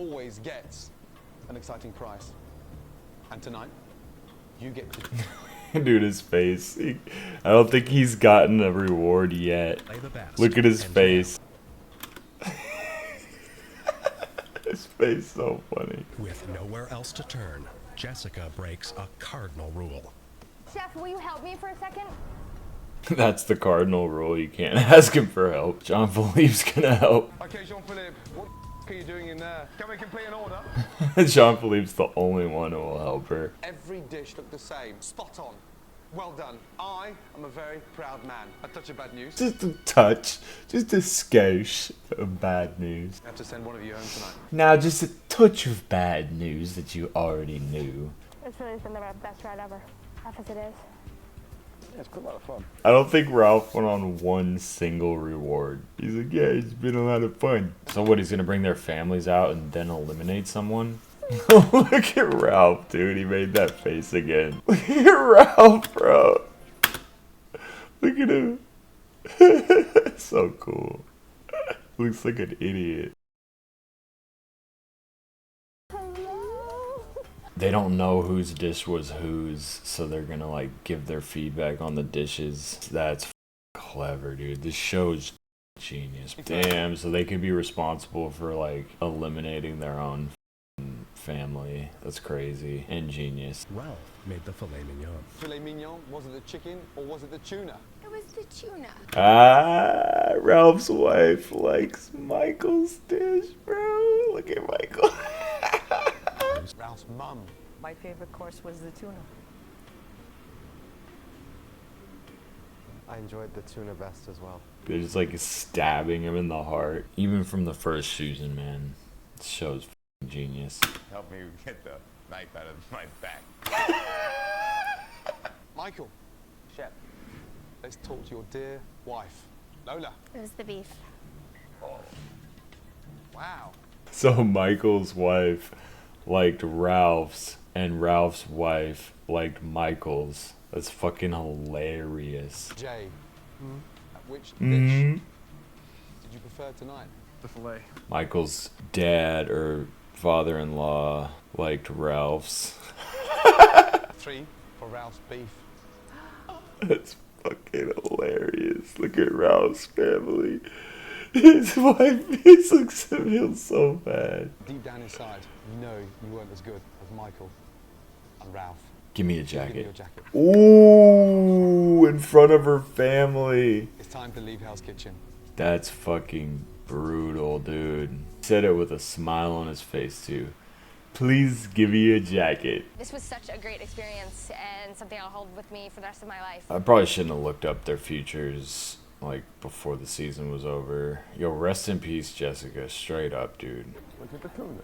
always gets an exciting prize. And tonight, you get to... Dude, his face. I don't think he's gotten a reward yet. Look at his face. His face so funny. With nowhere else to turn, Jessica breaks a cardinal rule. Chef, will you help me for a second? That's the cardinal rule. You can't ask him for help. Jean-Philippe's gonna help. Okay, Jean-Philippe, what are you doing in there? Can we complete an order? Jean-Philippe's the only one who will help her. Every dish looked the same. Spot on. Well done. I am a very proud man. A touch of bad news. Just a touch. Just a skosh of bad news. I have to send one of you home tonight. Now, just a touch of bad news that you already knew. It's really been the best ride ever. Tough as it is. Yeah, it's quite a lot of fun. I don't think Ralph went on one single reward. He's like, yeah, it's been a lot of fun. So what, he's gonna bring their families out and then eliminate someone? Look at Ralph, dude. He made that face again. Look at Ralph, bro. Look at him. So cool. Looks like an idiot. They don't know whose dish was whose, so they're gonna like give their feedback on the dishes. That's clever, dude. This show's genius. Damn, so they could be responsible for like eliminating their own family. That's crazy. Ingenious. Ralph made the filet mignon. Filet mignon, was it the chicken or was it the tuna? It was the tuna. Ah, Ralph's wife likes Michael's dish, bro. Look at Michael. Ralph's mum. My favorite course was the tuna. I enjoyed the tuna best as well. They're just like stabbing him in the heart. Even from the first season, man. This show's genius. Help me get the knife out of my back. Michael. Chef. Let's talk to your dear wife, Lola. It was the beef. Oh. Wow. So Michael's wife liked Ralph's, and Ralph's wife liked Michael's. That's fucking hilarious. Jay, which dish Mm-hmm. did you prefer tonight? The filet. Michael's dad or father-in-law liked Ralph's. 3 for Ralph's beef. That's fucking hilarious. Look at Ralph's family. His wife looks at him so bad. Deep down inside, you know you weren't as good as Michael and Ralph. Give me a Give me jacket. your jacket. Ooh, in front of her family. It's time to leave Hell's Kitchen. That's fucking brutal, dude. Said it with a smile on his face, too. Please give me a jacket. This was such a great experience and something I'll hold with me for the rest of my life. I probably shouldn't have looked up their futures, like, before the season was over. Yo, rest in peace, Jessica. Straight up, dude. What's with the tuna?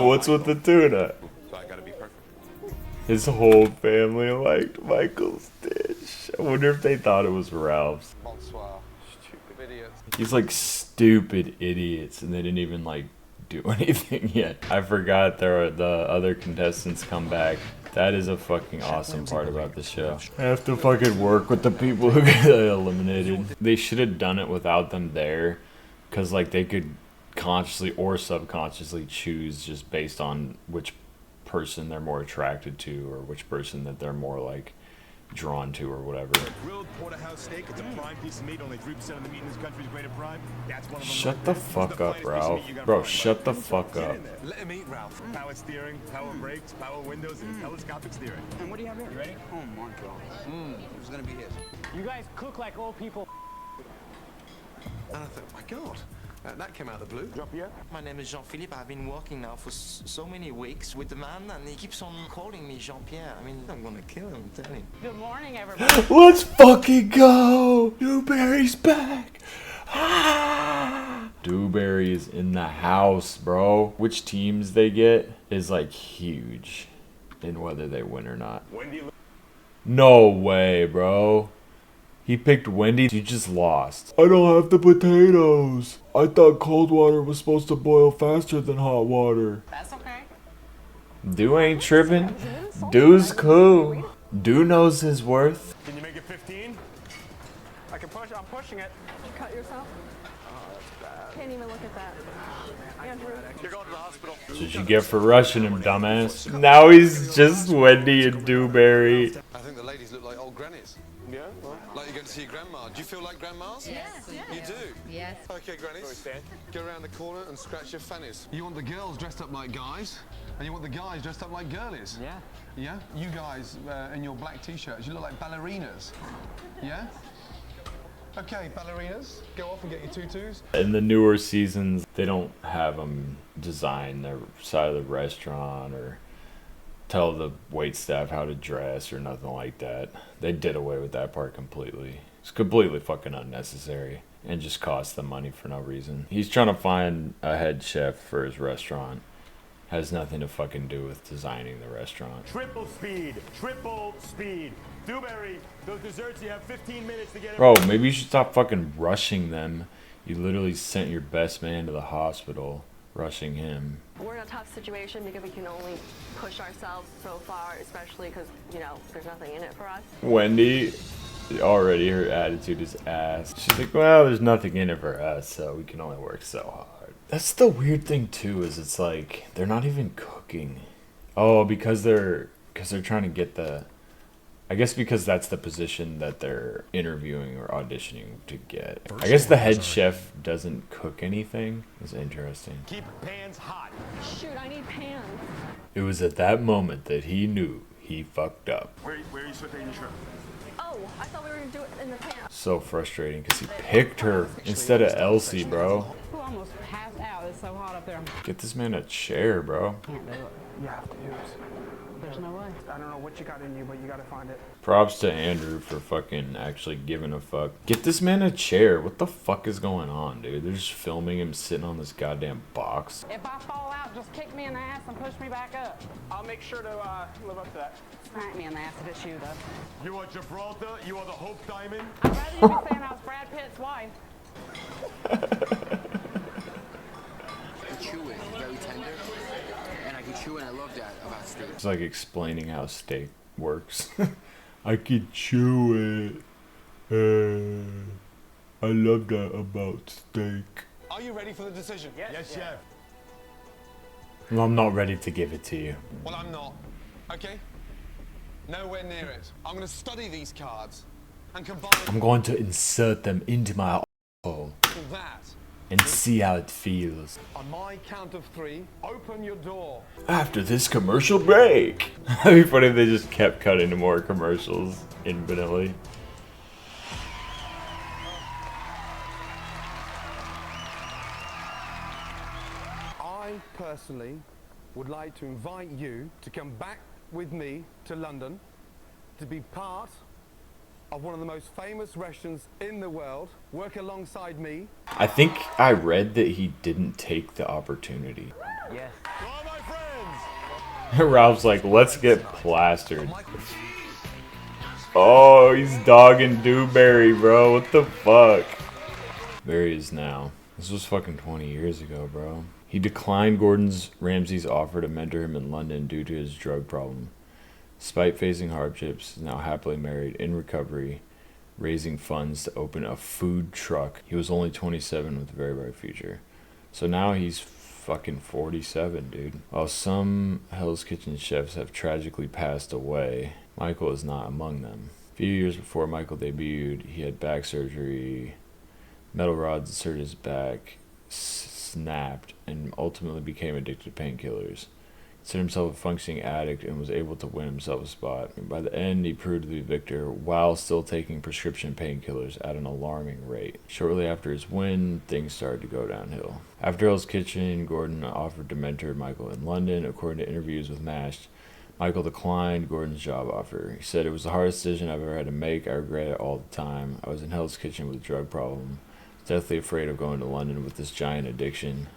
What's with the tuna? So I gotta be perfect. His whole family liked Michael's dish. I wonder if they thought it was Ralph's. Bonsoir. Stupid idiots. He's like stupid idiots, and they didn't even like do anything yet. I forgot there are the other contestants come back. That is a fucking awesome part about the show. I have to fucking work with the people who get eliminated. They should have done it without them there, because like they could consciously or subconsciously choose just based on which person they're more attracted to or which person that they're more like drawn to or whatever. Grilled porterhouse steak. It's a prime piece of meat. Only 3% of the meat in this country is graded prime. That's one of them. Shut the fuck up, Ralph. Bro, shut the fuck up. Let him eat, Ralph. Power steering, power brakes, power windows, and telescopic steering. And what do you have here? You ready? Oh my god. Who's gonna be his? You guys cook like old people. And I thought, my God, that came out of the blue. Jean-Pierre? My name is Jean-Philippe. I've been working now for so many weeks with the man, and he keeps on calling me Jean-Pierre. I mean, I'm gonna kill him, I'm telling you. Good morning, everybody. Let's fucking go! Dewberry's back! Ah! Dewberry is in the house, bro. Which teams they get is like huge in whether they win or not. No way, bro. He picked Wendy. You just lost. I don't have the potatoes. I thought cold water was supposed to boil faster than hot water. That's okay. Dew ain't tripping. Dew's cool. Dew knows his worth. Can you make it 15? I can push. I'm pushing it. Cut yourself? Oh, that's bad. Can even look at that. Andrew. You're going to the hospital. That's what you get for rushing him, dumbass. Now he's just Wendy and Dewberry. I think the ladies look like old grannies. Yeah? Well, Like you're going to see your grandma. Do you feel like grandmas? Yes. You do? Yes. Okay, grannies. stand. Go around the corner and scratch your fannies. You want the girls dressed up like guys, and you want the guys dressed up like girlies. Yeah. Yeah? You guys in your black t-shirts, you look like ballerinas. Yeah? Okay, ballerinas, go off and get your tutus. In the newer seasons, they don't have them design their side of the restaurant or tell the wait staff how to dress or nothing like that. They did away with that part completely. It's completely fucking unnecessary and just cost them money for no reason. He's trying to find a head chef for his restaurant. Has nothing to fucking do with designing the restaurant. Triple speed. Triple speed. Dewberry, those desserts, you have 15 minutes to get Bro, maybe you should stop fucking rushing them. You literally sent your best man to the hospital, rushing him. We're in a tough situation because we can only push ourselves so far, especially because, you know, there's nothing in it for us. Wendy, already her attitude is ass. She's like, well, there's nothing in it for us, so we can only work so hard. That's the weird thing too, is it's like they're not even cooking. Oh, because they're trying to get the, I guess because that's the position that they're interviewing or auditioning to get. I guess the head chef doesn't cook anything. It's interesting. Keep pans hot. Shoot, I need pans. It was at that moment that he knew he fucked up. Where are you sauteing your shrimp? Oh, I thought we were going to do it in the pan. So frustrating because he picked her instead of Elsie, bro. Who almost passed out. It's so hot up there. Get this man a chair, bro. Can't do it. You have to do it. There's no way. I don't know what you got in you, but you got to find it. Props to Andrew for fucking actually giving a fuck. Get this man a chair. What the fuck is going on, dude? They're just filming him sitting on this goddamn box. If I fall out, just kick me in the ass and push me back up. I'll make sure to live up to that. Smack me in the ass if it's you, though. You are Gibraltar. You are the Hope Diamond. I'd rather you be saying I was Brad Pitt's wife. I chew it. It's very tender. And I can chew it. I love that about steak. It's like explaining how steak works. I can chew it. I love that about steak. Are you ready for the decision? Yes, chef. Well, I'm not ready to give it to you. Well, I'm not. Okay? Nowhere near it. I'm going to study these cards and combine I'm going to insert them into my hole that. and see how it feels. On my count of 3, open your door. After this commercial break. That'd be funny if they just kept cutting to more commercials infinitely. I personally would like to invite you to come back with me to London to be part of one of the most famous restaurants in the world, work alongside me. I think I read that he didn't take the opportunity. Yes. All my friends. Ralph's like, let's get plastered. Oh, he's dogging Dewberry, bro. What the fuck? There he is now. This was fucking 20 years ago, bro. He declined Gordon Ramsay's offer to mentor him in London due to his drug problem. Despite facing hardships, he's now happily married, in recovery, raising funds to open a food truck. He was only 27 with a very bright future. So now he's fucking 47, dude. While some Hell's Kitchen chefs have tragically passed away, Michael is not among them. A few years before Michael debuted, he had back surgery, metal rods inserted his back, snapped, and ultimately became addicted to painkillers. He considered himself a functioning addict and was able to win himself a spot. And by the end, he proved to be victor while still taking prescription painkillers at an alarming rate. Shortly after his win, things started to go downhill. After Hell's Kitchen, Gordon offered to mentor Michael in London. According to interviews with MASH, Michael declined Gordon's job offer. He said, "It was the hardest decision I've ever had to make. I regret it all the time. I was in Hell's Kitchen with a drug problem. Deathly afraid of going to London with this giant addiction."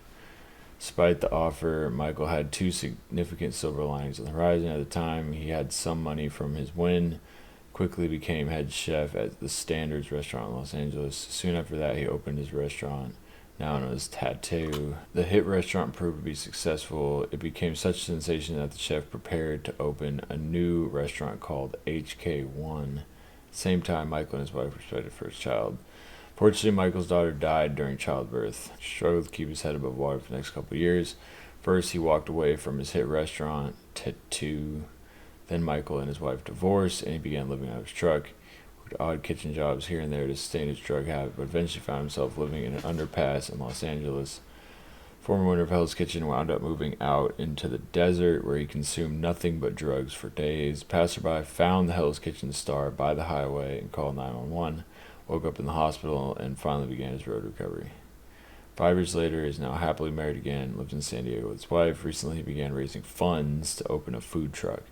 Despite the offer, Michael had two significant silver linings on the horizon. At the time, he had some money from his win, quickly became head chef at the Standards restaurant in Los Angeles. Soon after that, he opened his restaurant, now known as Tattoo. The hit restaurant proved to be successful. It became such a sensation that the chef prepared to open a new restaurant called HK1. Same time, Michael and his wife were expected for his child. Fortunately, Michael's daughter died during childbirth. He struggled to keep his head above water for the next couple of years. First, he walked away from his hit restaurant, Tattoo. Then Michael and his wife divorced, and he began living out of his truck. Worked odd kitchen jobs here and there to sustain his drug habit, but eventually found himself living in an underpass in Los Angeles. Former owner of Hell's Kitchen wound up moving out into the desert, where he consumed nothing but drugs for days. Passerby found the Hell's Kitchen star by the highway and called 911. Woke up in the hospital and finally began his road recovery. 5 years later, he is now happily married again, lives in San Diego with his wife. Recently, he began raising funds to open a food truck.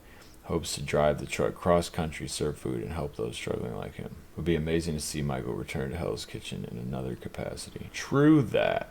Hopes to drive the truck cross-country, serve food, and help those struggling like him. It would be amazing to see Michael return to Hell's Kitchen in another capacity. True that.